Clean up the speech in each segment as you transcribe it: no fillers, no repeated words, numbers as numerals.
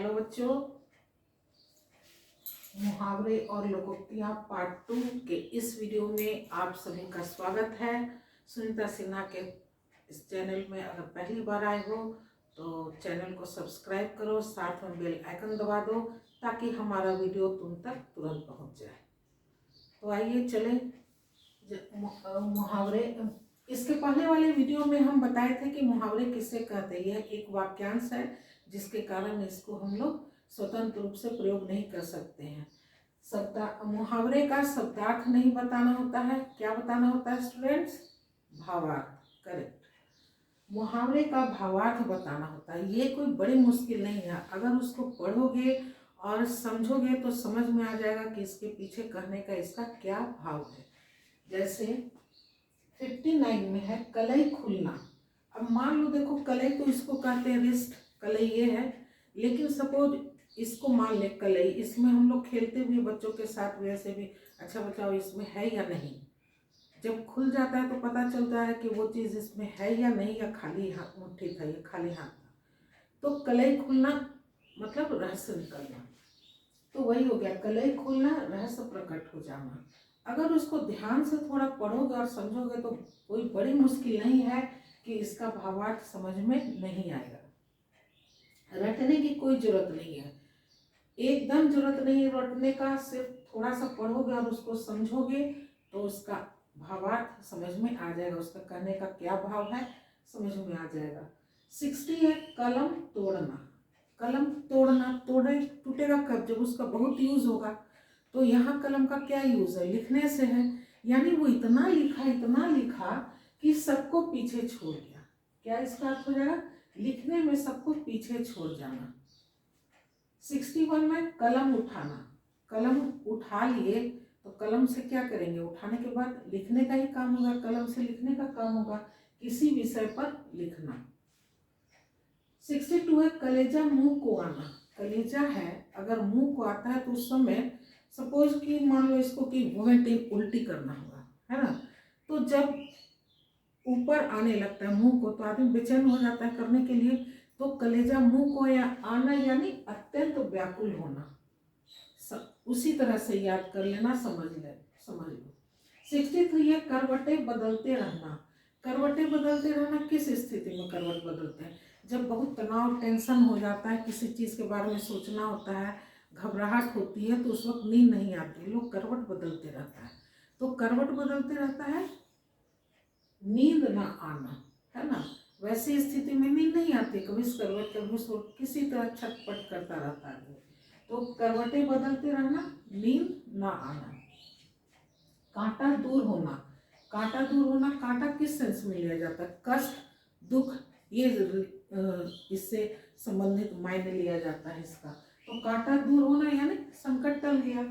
Hello बच्चों, मुहावरे और लोकोक्तियाँ पार्ट 2 के इस वीडियो में आप सभी का स्वागत है। सुनीता सिन्हा के इस चैनल में अगर पहली बार आए हो तो चैनल को सब्सक्राइब करो, साथ में बेल आइकन दबा दो ताकि हमारा वीडियो तुम तक तुरंत पहुंच जाए। तो आइए चले मुहावरे। इसके पहले वाले वीडियो में हम बताए थे कि मुहावरे किसे कहते हैं। यह एक वाक्यांश है जिसके कारण इसको हम लोग स्वतंत्र रूप से प्रयोग नहीं कर सकते हैं। मुहावरे का शब्दार्थ नहीं बताना होता है। क्या बताना होता है स्टूडेंट्स? भावार्थ। करेक्ट। मुहावरे का भावार्थ बताना होता है। ये कोई बड़ी मुश्किल नहीं है। अगर उसको पढ़ोगे और समझोगे तो समझ में आ जाएगा कि इसके पीछे कहने का इसका क्या भाव है। जैसे 59 में है कलई खुलना। अब मान लो, देखो कलई तो इसको कहते हैं रिस्ट, कलई ये है। लेकिन सपोज इसको मान ले कलई, इसमें हम लोग खेलते हुए बच्चों के साथ वैसे भी, अच्छा बताओ इसमें है या नहीं। जब खुल जाता है तो पता चलता है कि वो चीज़ इसमें है या नहीं, या खाली हाथ मुट्ठी था या खाली हाथ था। तो कलई खुलना मतलब रहस्य निकलना। तो वही हो गया, कलई खुलना, रहस्य प्रकट हो जाना। अगर उसको ध्यान से थोड़ा पढ़ोगे और समझोगे तो कोई बड़ी मुश्किल नहीं है कि इसका भावार्थ समझ में नहीं आएगा। रटने की कोई जरूरत नहीं है, एकदम जरूरत नहीं है रटने का। सिर्फ थोड़ा सा पढ़ोगे और उसको समझोगे तो उसका भावार्थ समझ में आ जाएगा, उसका कहने का क्या भाव है समझ में आ जाएगा। 60 है कलम तोड़ना। कलम तोड़ना, तोड़े टूटेगा कब? जब उसका बहुत यूज होगा। तो यहाँ कलम का क्या यूज है? लिखने से है। यानी वो इतना लिखा कि सबको पीछे छोड़ गया। क्या इसका अर्थ हो जाएगा? लिखने में सबको पीछे छोड़ जाना। 61 में कलम उठाना। कलम उठा लिए तो कलम से क्या करेंगे? उठाने के बाद लिखने का ही काम होगा, कलम से लिखने का काम होगा, किसी विषय पर लिखना। 62 है कलेजा मुंह को आना। कलेजा है अगर मुंह को आता है तो उस समय सपोज कि मान लो इसको कि वोमिटिंग उल्टी करना होगा, है ना। तो जब ऊपर आने लगता है मुंह को तो आदमी बेचैन हो जाता है करने के लिए। तो कलेजा मुंह को या आना यानी अत्यंत व्याकुल होना। उसी तरह से याद कर लेना, समझ लो। 63 है करवटे बदलते रहना। करवटे बदलते रहना किस स्थिति में करवट बदलते हैं? जब बहुत तनाव टेंशन हो जाता है, किसी चीज़ के बारे में सोचना होता है, घबराहट होती है, तो उस वक्त नींद नहीं आती, लोग करवट बदलते रहता है। तो करवट बदलते रहता है नींद ना आना, है ना। वैसी स्थिति में नींद नहीं आती, कभी करवट कभी सोच, किसी तरह छटपट करता रहता है। तो करवटें बदलते रहना, नींद ना आना। कांटा दूर होना। कांटा दूर होना, कांटा किस सेंस में लिया जाता है? कष्ट, दुख, ये इससे संबंधित मायने लिया जाता है इसका। तो कांटा दूर होना यानी संकट टल गया।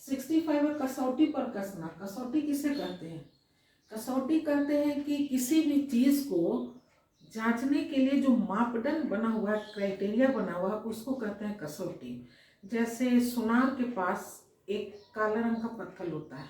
65 है कसौटी पर कसना। कसौटी किसे कहते हैं? कसौटी कहते हैं कि किसी भी चीज को जांचने के लिए जो मापदंड बना हुआ है, क्राइटेरिया बना हुआ है, उसको कहते हैं कसौटी। जैसे सुनार के पास एक काला रंग का पत्थर होता है,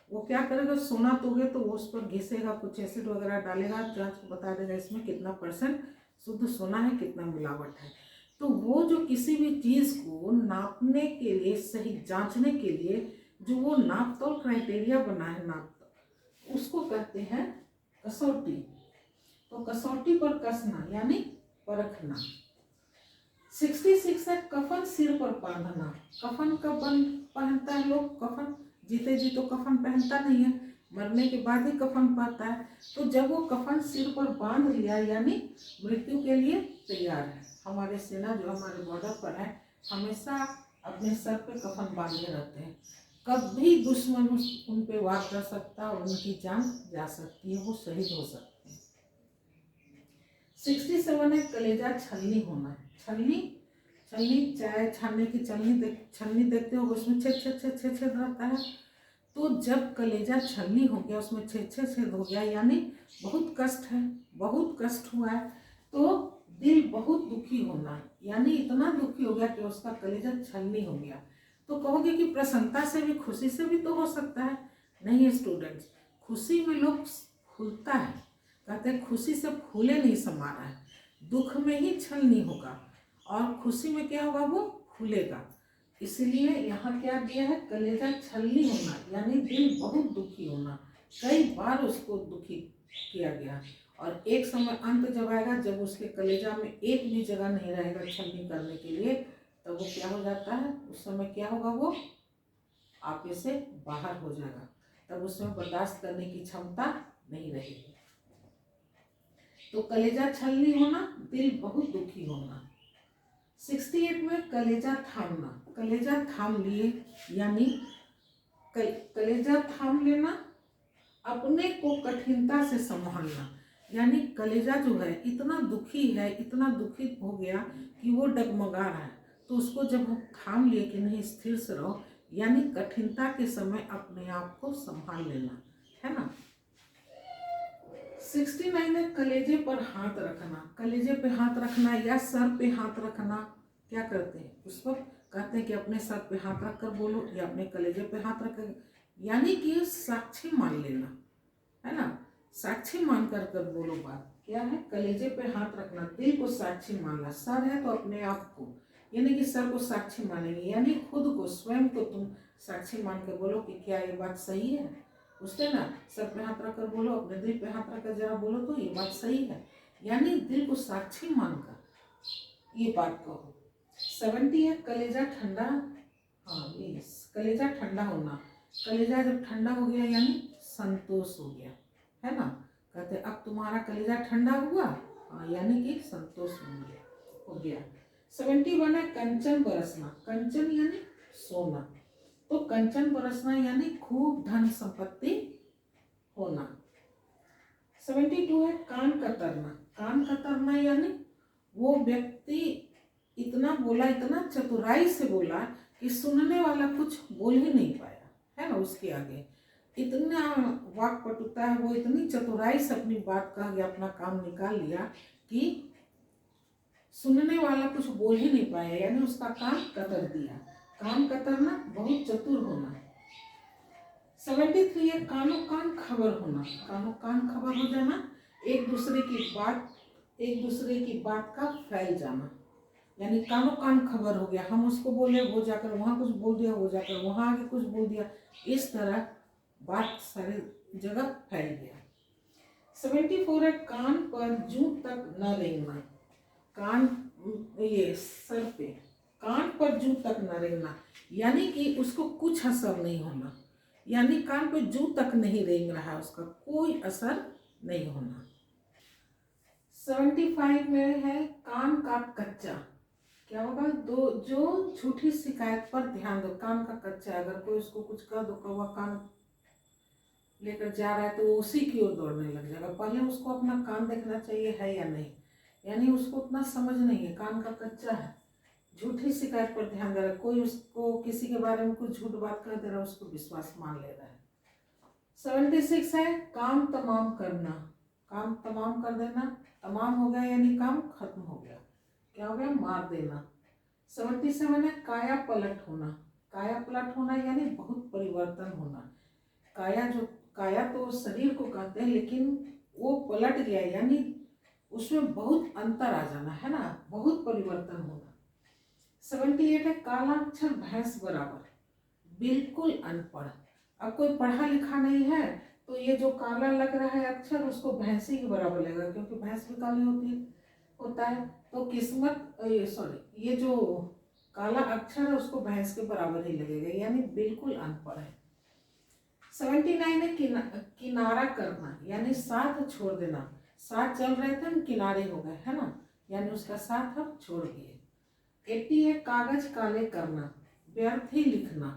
वो क्या करेगा? सोना तोगे तो वो उस पर घिसेगा, कुछ एसिड वगैरह डालेगा, जांच को बता देगा इसमें कितना परसेंट शुद्ध सोना है, कितना मिलावट है। तो वो जो किसी भी चीज को नापने के लिए, सही जांचने के लिए जो वो नाप तोल क्राइटेरिया बना है, नाप उसको कहते हैं कसौटी। तो कसौटी पर कसना यानी परखना। 66 है कफन सिर पर बांधना। कफन कब पहनता है लोग? कफन जीते जी तो कफन पहनता नहीं है, मरने के बाद ही कफन पहनता है। तो जब वो कफन सिर पर बांध लिया यानी मृत्यु के लिए तैयार है। हमारे सेना जो हमारे बॉर्डर पर है हमेशा अपने सर पे कफन बांधे रहते हैं। कभी दुश्मन उन पे वार कर सकता और उनकी जान जा सकती है, वो शहीद हो सकते हैं। 67 है कलेजा छलनी होना। छलनी, चाय छानने की छलनी देखते हो, उसमें छेद रहता है। तो जब कलेजा छलनी हो गया, उसमें छेद हो गया यानी बहुत कष्ट है, बहुत कष्ट हुआ है। तो दिल बहुत दुखी होना यानी इतना दुखी हो गया कि उसका कलेजा छलनी हो गया। तो कहोगे कि प्रसन्नता से भी, खुशी से भी तो हो सकता है। नहीं स्टूडेंट्स, खुशी में लोग फूलता है, कहते हैं खुशी से फूले नहीं समा रहा है, दुख में ही छलनी होगा। और खुशी में क्या होगा, वो फूलेगा। इसलिए यहाँ क्या दिया है, कलेजा छलनी होना यानी दिल बहुत दुखी होना, कई बार उसको दुखी किया गया। और एक समय अंत जब आएगा, जब उसके कलेजा में एक भी जगह नहीं रहेगा छलनी करने के लिए, तब वो क्या हो जाता है, उस समय क्या होगा, वो आपे से बाहर हो जाएगा। तब उसमें बर्दाश्त करने की क्षमता नहीं रहेगी। तो कलेजा छलनी होना, दिल बहुत दुखी होना। 68 में कलेजा थामना, कलेजा थाम लिए यानी कलेजा थाम लेना, अपने को कठिनता से संभालना, यानी कलेजा जो है इतना दुखी है, इतना दुखित हो गया कि वो डगमगा रहा है, तो उसको जब हम थाम लिए कि नहीं स्थिर से रहो, यानी कठिनता के समय अपने आप को संभाल लेना, है ना। 69 है कलेजे पर हाथ रखना, कलेजे पे हाथ रखना या सर पे हाथ रखना। क्या करते हैं उस वक्त, कहते हैं कि अपने सर पे हाथ रख कर बोलो या अपने कलेजे पे हाथ रख कर, यानी कि साक्षी मान लेना, है ना, साक्षी मान कर कर बोलो बात। क्या है, कलेजे पे हाथ रखना, दिल को साक्षी मानना। सर है तो अपने आप को, यानी कि सर को साक्षी मानेंगे, यानी खुद को, स्वयं को तुम साक्षी मान कर बोलो कि क्या ये बात सही है। उससे ना सर पे हाथ रखकर बोलो, अपने दिल पे हाथ रखकर जरा बोलो तो ये बात सही है, यानी दिल को साक्षी मानकर ये बात कहो। 70 है कलेजा ठंडा, हाँ यस, कलेजा ठंडा होना, कलेजा जब ठंडा हो गया यानी संतोष हो गया, है ना। कहते अब तुम्हारा कलेजा ठंडा हुआ, हाँ यानी कि संतोष हो गया। 71 है कंचन बरसना, कंचन यानी सोना, तो कंचन बरसना यानी खूब धन संपत्ति होना। 72 है कान कतरना, कान कतरना यानी वो व्यक्ति इतना बोला, इतना चतुराई से बोला कि सुनने वाला कुछ बोल ही नहीं पाया, है ना, उसके आगे इतना वाक्पटुता है, वो इतनी चतुराई से अपनी बात कह गया, अपना काम निकाल लिया कि सुनने वाला कुछ बोल ही नहीं पाया, यानी उसका कान कतर दिया। कान कतरना, बहुत चतुर होना। 73 है कानों कान खबर होना, कानों कान खबर हो जाना, एक दूसरे की बात का फैल जाना, यानी कानों कान खबर हो गया, हम उसको बोले वो जाकर वहाँ कुछ बोल दिया, वो जाकर वहाँ आगे कुछ बोल दिया, इस तरह बात सारे जगह फैल गया। 74 है कान पर जूं तक न रेंगना, कान ये सर पे कान पर जूं तक न रेंगना, यानी कि उसको कुछ असर नहीं होना, यानी कान पे जूं तक नहीं रेंग रहा है, उसका कोई असर नहीं होना। 75 में है कान का कच्चा, क्या होगा, दो जो झूठी शिकायत पर ध्यान दो, कान का कच्चा, अगर कोई उसको कुछ कह दो, कौवा कान लेकर जा रहा है तो वो उसी की ओर दौड़ने लग जाएगा, पहले उसको अपना कान देखना चाहिए है या नहीं, यानी उसको उतना समझ नहीं है, कान का कच्चा है, झूठी शिकायत पर ध्यान दे रहा है, कोई उसको किसी के बारे में कुछ झूठ बात कर दे रहा है, उसको विश्वास मान ले रहा है। 76 है काम तमाम करना, काम तमाम कर देना, तमाम हो गया यानी काम खत्म हो गया, क्या हो गया, मार देना। 77 है काया पलट होना, काया पलट होना यानी बहुत परिवर्तन होना, काया तो शरीर को कहते हैं, लेकिन वो पलट गया यानी उसमें बहुत अंतर आ जाना, है ना, बहुत परिवर्तन होना। 78 है काला अक्षर भैंस बराबर, बिल्कुल अनपढ़, अब कोई पढ़ा लिखा नहीं है तो ये जो काला लग रहा है अक्षर उसको भैंसी के बराबर लगेगा, क्योंकि भैंस भी काली होता है, तो किस्मत ये जो काला अक्षर है उसको भैंस के बराबर ही लगेगा, यानी बिल्कुल अनपढ़ है। 79 है किनारा करना, यानी साथ छोड़ देना, साथ चल रहे थे हम किनारे हो गए, है ना, यानी उसका साथ हम छोड़ दिए। 80 है कागज काले करना, व्यर्थ ही लिखना।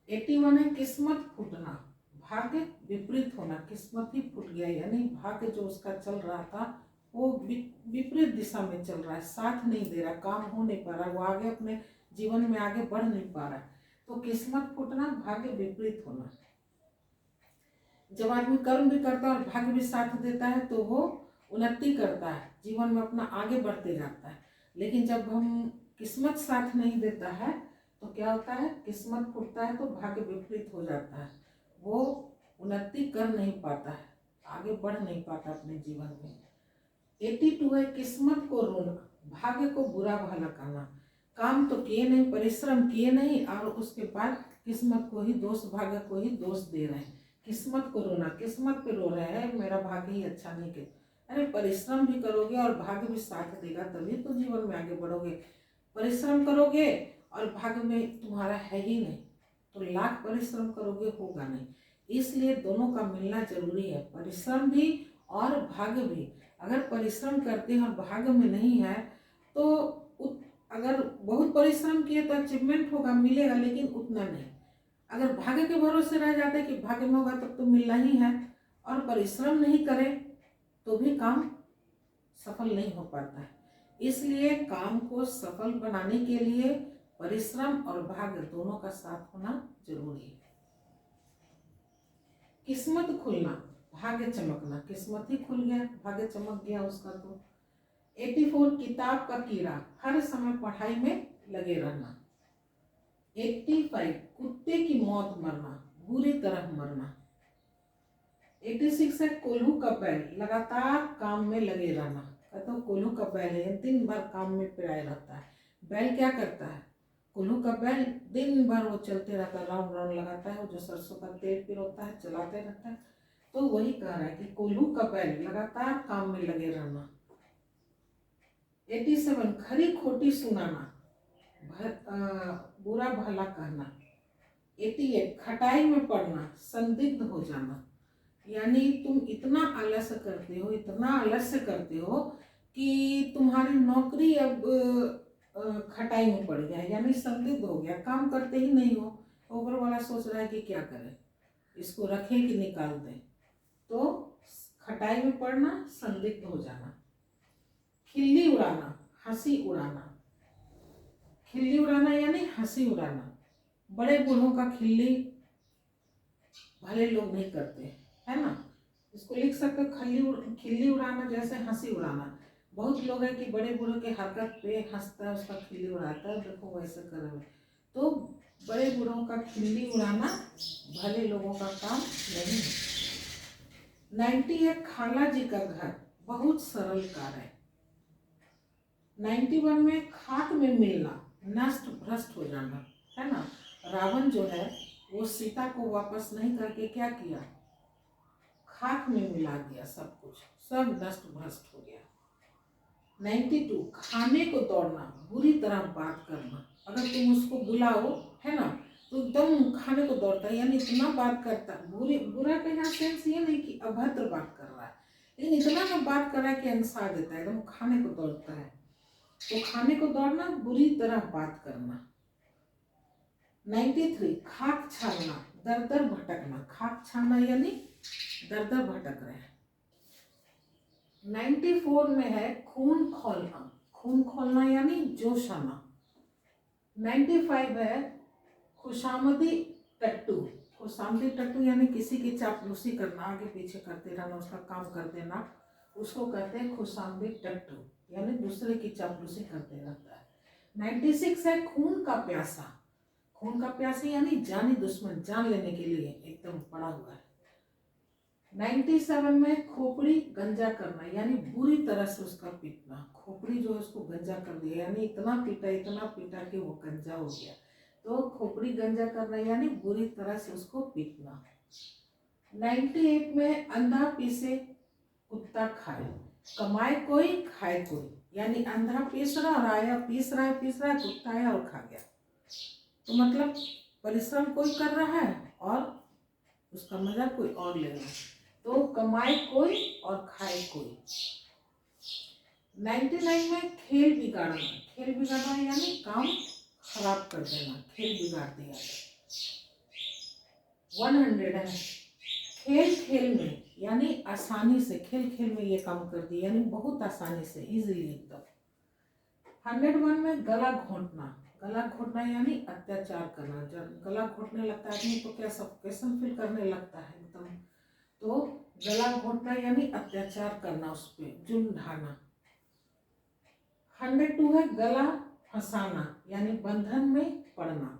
81 है किस्मत फूटना, भाग्य विपरीत होना, किस्मत ही फूट गया, यानी भाग्य जो उसका चल रहा था वो विपरीत दिशा में चल रहा है, साथ नहीं दे रहा, काम हो नहीं पा रहा, वो आगे अपने जीवन में आगे बढ़ नहीं पा रहा है, तो किस्मत फूटना, भाग्य विपरीत होना। जब आदमी कर्म भी करता है और भाग्य भी साथ देता है तो वो उन्नति करता है, जीवन में अपना आगे बढ़ते जाता है, लेकिन जब हम किस्मत साथ नहीं देता है तो क्या होता है, किस्मत फूटता है तो भाग्य विपरीत हो जाता है, वो उन्नति कर नहीं पाता है, आगे बढ़ नहीं पाता अपने जीवन में। 82 है किस्मत को रोना, भाग्य को बुरा भला करना, काम तो किए नहीं, परिश्रम किए नहीं, और उसके बाद किस्मत को ही दोष, भाग्य को ही दोष दे रहे हैं। किस्मत को रोना, किस्मत पे रो रहे हैं, मेरा भाग्य ही अच्छा नहीं किया। अरे परिश्रम भी करोगे और भाग्य भी साथ देगा, तभी तो जीवन में आगे बढ़ोगे। परिश्रम करोगे और भाग्य में तुम्हारा है ही नहीं, तो लाख परिश्रम करोगे होगा नहीं। इसलिए दोनों का मिलना जरूरी है, परिश्रम भी और भाग्य भी। अगर परिश्रम करते हैं और भाग्य में नहीं है तो अगर बहुत परिश्रम किए तो अचीवमेंट होगा, मिलेगा, लेकिन उतना नहीं। अगर भाग्य के भरोसे रह जाते कि भाग्य में होगा तब तो मिलना ही है, और परिश्रम नहीं करें तो भी काम सफल नहीं हो पाता है। इसलिए काम को सफल बनाने के लिए परिश्रम और भाग्य दोनों का साथ होना जरूरी है। किस्मत खुलना, भाग्य चमकना, किस्मत ही खुल गया, भाग्य चमक गया उसका। तो 84 किताब का कीड़ा, हर समय पढ़ाई में लगे रहना। 85 कुत्ते की मौत मरना, बुरी तरह मरना। 86 है कोल्हू का बैल, लगातार काम में लगे रहना। कहते कोल्हू का बैल है, दिन भर काम में पिराया रहता है। बैल क्या करता है? कोल्हू का बैल दिन भर वो चलते रहता है, राउंड राउंड लगाता है, वो जो सरसों का तेल फिर होता है चलाते रहता है। तो वही कह रहा है कि कोल्हू का बैल, लगातार काम में लगे रहना। 87 खरी खोटी सुनाना, बुरा भला कहना। 88 खटाई में पड़ना, संदिग्ध हो जाना, यानी तुम इतना आलस्य करते हो, इतना आलस्य करते हो कि तुम्हारी नौकरी अब खटाई में पड़ गया, यानी संदिग्ध हो गया, काम करते ही नहीं हो। ऊपर वाला सोच रहा है कि क्या करें, इसको रखें कि निकाल दें। तो खटाई में पड़ना, संदिग्ध हो जाना। खिल्ली उड़ाना, हंसी उड़ाना। खिल्ली उड़ाना यानी हंसी उड़ाना। बड़े बूढ़ों का खिल्ली भले लोग नहीं करते, है ना। इसको लिख सकते खिल्ली उड़ाना, जैसे हंसी उड़ाना। बहुत लोग हैं कि बड़े बूढ़ों के हरकत पे हंसता है, उसका खिल्ली उड़ाता है, देखो वैसे कर रहे। तो बड़े बूढ़ों का खिल्ली उड़ाना भले लोगों का काम नहीं है। 90 है खाला जी का घर, बहुत सरल कार्य। 91 में खाक में मिलना, नष्ट भ्रष्ट हो जाना, है ना। रावण जो है वो सीता को वापस नहीं करके क्या किया, खाक में मिला दिया, सब कुछ, सब नष्ट भ्रष्ट हो गया। 92 खाने को दौड़ना, बुरी तरह बात करना। अगर तुम उसको बुलाओ, है ना, तो एकदम खाने को दौड़ता है, यानी इतना बात करता, बुरा का यहाँ सेंस ये नहीं कि अभद्र बात कर रहा है, लेकिन इतना ना बात कर रहा है कि अनसा देता है, एकदम खाने को दौड़ता है। तो खाने को दौड़ना, बुरी तरह बात करना। 93 खाक छानना, दर दर भटकना। खाक छानना यानी दर दर भटक रहे हैं। 94 में है खून खौलना, खून खौलना यानी जोश आना। 95 है खुशामदी टट्टू, खुशामदी टट्टू यानी किसी की चापलूसी करना, आगे पीछे करते रहना, उसका काम कर देना, उसको कहते हैं खुशामदी टट्टू, यानी दूसरे की चापलूसी करते रहता है। 96 है खून का प्यासा, खून का प्यासा यानी जानी दुश्मन, जान लेने के लिए एकदम पड़ा हुआ है। 97 में खोपड़ी गंजा करना, यानी बुरी तरह से उसका पीटना, खोपड़ी जो है उसको गंजा कर दिया, यानी इतना पीटा कि वो गंजा हो गया। तो खोपड़ी गंजा करना यानी बुरी तरह से उसको पीटना। 98 में अंधा पीसे कुत्ता खाए, कमाए कोई खाए कोई, यानी अंधा पीस रहा और आया पीस रहा है, कुत्ता आया और खा गया। तो मतलब परिश्रम कोई कर रहा है और उसका मजा कोई और ले रहा है। तो कमाए कोई और खाए कोई। 99 में खेल बिगाड़ना, खेल बिगाड़ना यानी काम खराब कर देना, खेल बिगाड़ दिया। 100 है खेल खेल में, यानी आसानी से, खेल खेल में ये काम कर दिया, यानी बहुत आसानी से, इजीली एकदम। 101 में गला घोंटना, गला घोंटना यानी अत्याचार करना। जब गला घोंटने लगता है आदमी तो क्या सफोकेशन फील करने लगता है एकदम, तो गला घोंटना यानी अत्याचार करना, उस पर जुल्म ढाना। 102 है गला फंसाना, यानी बंधन में पड़ना।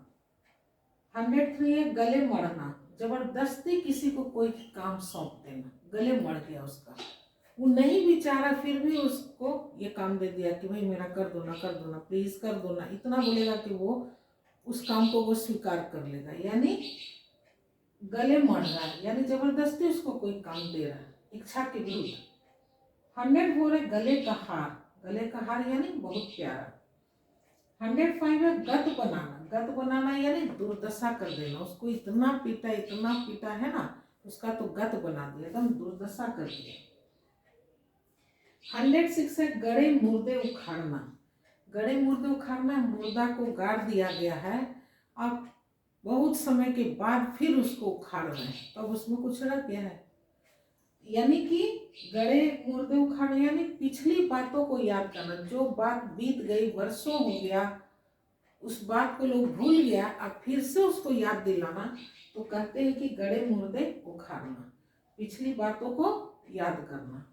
103 है गले मड़ना, जबरदस्ती किसी को कोई काम सौंप देना, गले मड़ गया उसका। वो नहीं भी चाह रहा, फिर भी उसको ये काम दे दिया कि भाई मेरा कर दो ना, प्लीज कर दो ना, इतना बोलेगा कि वो उस काम को वो स्वीकार कर लेगा। यानी गले मर रहा है, यानी जबरदस्ती उसको कोई काम दे रहा है, इच्छा के विरुद्ध। 104 है गले का हार। गले का हार यानी बहुत प्यारा। 105 है गत बनाना। गत बनाना यानी दुर्दशा कर देना, उसको इतना पीटा है ना, उसका तो गत बना दिया, एकदम दुर्दशा कर दिया। 106 है गड़े मुर्दे उखाड़ना। गड़े मुर्दे उखाड़ना, मुर्दा को गाड़ दिया गया है, अब बहुत समय के बाद फिर उसको उखाड़ रहे हैं, तब उसमें कुछ रह गया है। यानी कि गड़े मुर्दे उखाड़ना यानी पिछली बातों को याद करना, जो बात बीत गई, वर्षों हो गया, उस बात को लोग भूल गया, अब फिर से उसको याद दिलाना, तो कहते हैं कि गड़े मुर्दे उखाड़ना, पिछली बातों को याद करना।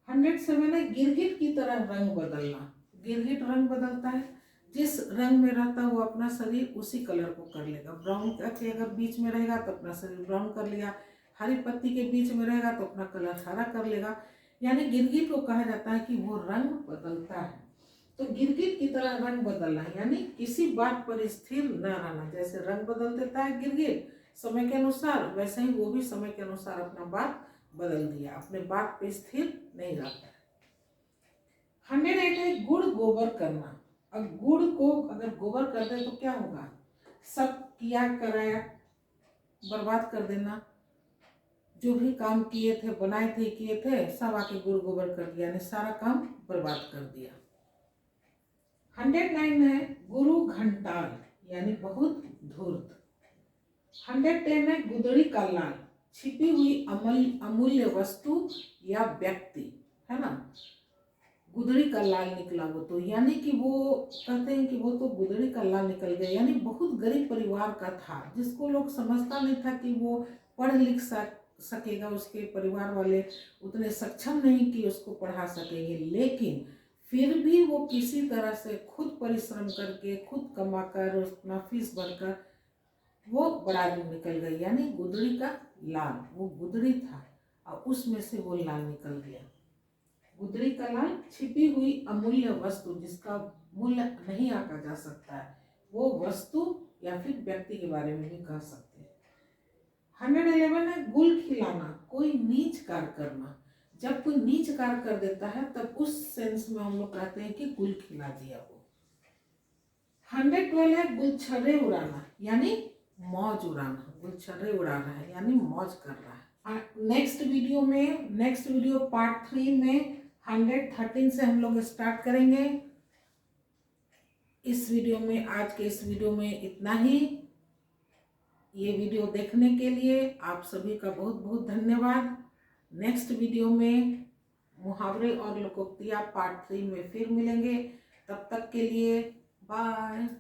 107 है गिरगिट की तरह रंग बदलना। गिरगिट रंग बदलता है, जिस रंग में रहता है वो अपना शरीर उसी कलर को कर लेगा। ब्राउन के अगर बीच में रहेगा तो अपना शरीर ब्राउन कर लिया, हरी पत्ती के बीच में रहेगा तो अपना कलर हरा कर लेगा। यानी गिरगिट को कहा जाता है कि वो रंग बदलता है। तो गिरगिट की तरह रंग बदलना यानी किसी बात पर स्थिर न रहना। जैसे रंग बदल देता है गिरगिट समय के अनुसार, वैसे ही वो भी समय के अनुसार अपना बात बदल दिया, अपने बात पे स्थिर नहीं रहता है। 108 है गुड़ गोबर करना। अब गुड़ को अगर गोबर कर दे तो क्या होगा, सब किया कराया बर्बाद कर देना, जो भी काम किए थे, बनाए थे, किए थे, सब आके गुड़ गोबर कर दिया, यानी सारा काम बर्बाद कर दिया। 109 है गुरु घंटाल, यानी बहुत धूर्त। 110 है गुदड़ी का लाल, छिपी हुई अमूल्य वस्तु या व्यक्ति, है ना। गुदड़ी का लाल निकला वो, तो यानी कि वो कहते हैं कि वो तो गुदड़ी का लाल निकल गया, यानी बहुत गरीब परिवार का था, जिसको लोग समझता नहीं था कि वो पढ़ लिख सकेगा, उसके परिवार वाले उतने सक्षम नहीं कि उसको पढ़ा सकेंगे, लेकिन फिर भी वो किसी तरह से खुद परिश्रम करके, खुद कमा कर, अपना फीस भरकर वो बड़ा आदमी निकल गई। यानी गुदड़ी का लाल, वो गुदड़ी था और उसमें से वो लाल निकल गया। गुदड़ी का लाल छिपी हुई अमूल्य वस्तु, जिसका मूल्य नहीं आंका जा सकता है, वो वस्तु या फिर व्यक्ति के बारे में भी कह सकते हैं। 111 है गुल खिलाना, कोई नीच कार्य करना। जब कोई नीच कार्य कर देता है तब उस सेंस में हम लोग कहते हैं कि गुल खिला दिया वो। 112 है गुलछर्रे उड़ाना, यानी मौज उड़ाना, गुलछर्रे उड़ा रहा है यानी मौज कर रहा है। नेक्स्ट वीडियो पार्ट 3 में 113 से हम लोग स्टार्ट करेंगे। आज के इस वीडियो में इतना ही। ये वीडियो देखने के लिए आप सभी का बहुत बहुत धन्यवाद। नेक्स्ट वीडियो में मुहावरे और लोकोक्तियाँ पार्ट 3 में फिर मिलेंगे। तब तक के लिए बाय।